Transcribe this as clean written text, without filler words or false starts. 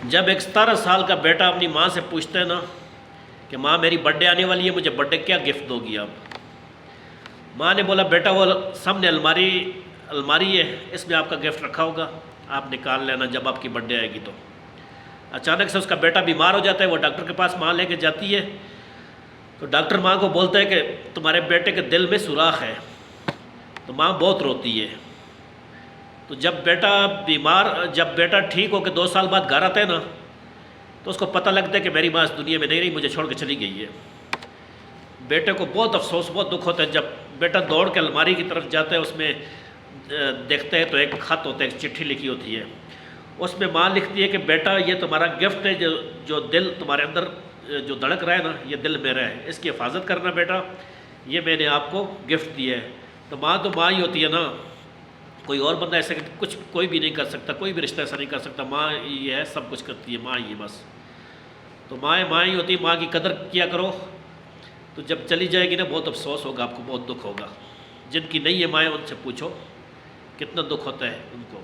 جب ایک 17 سال کا بیٹا اپنی ماں سے پوچھتا ہے نا کہ ماں میری برتھ ڈے آنے والی ہے، مجھے برتھ ڈے کیا گفٹ دو گی آپ؟ ماں نے بولا بیٹا وہ سامنے الماری ہے، اس میں آپ کا گفٹ رکھا ہوگا، آپ نکال لینا جب آپ کی برتھ ڈے آئے گی تو۔ اچانک سے اس کا بیٹا بیمار ہو جاتا ہے، وہ ڈاکٹر کے پاس ماں لے کے جاتی ہے تو ڈاکٹر ماں کو بولتا ہے کہ تمہارے بیٹے کے دل میں سوراخ ہے، تو ماں بہت روتی ہے۔ تو جب بیٹا ٹھیک ہو کے 2 سال بعد گھر آتا ہے نا تو اس کو پتہ لگتا ہے کہ میری ماں اس دنیا میں نہیں رہی، مجھے چھوڑ کے چلی گئی ہے۔ بیٹے کو بہت افسوس، بہت دکھ ہوتا ہے۔ جب بیٹا دوڑ کے الماری کی طرف جاتا ہے، اس میں دیکھتا ہے تو ایک خط ہوتا ہے، ایک چٹھی لکھی ہوتی ہے، اس میں ماں لکھتی ہے کہ بیٹا یہ تمہارا گفٹ ہے، جو دل تمہارے اندر جو دھڑک رہا ہے نا، یہ دل میرا ہے، اس کی حفاظت کرنا بیٹا، یہ میں نے آپ کو گفٹ دیا ہے۔ تو ماں ہی ہوتی ہے نا، کوئی اور بندہ ایسا کوئی بھی نہیں کر سکتا، کوئی بھی رشتہ ایسا نہیں کر سکتا، ماں ہی ہے، سب کچھ کرتی ہے ماں ہی ہے بس۔ تو ماں ہی ہوتی ہے، ماں کی قدر کیا کرو، تو جب چلی جائے گی نا بہت افسوس ہوگا، آپ کو بہت دکھ ہوگا۔ جن کی نہیں ہے مائیں ان سے پوچھو کتنا دکھ ہوتا ہے ان کو۔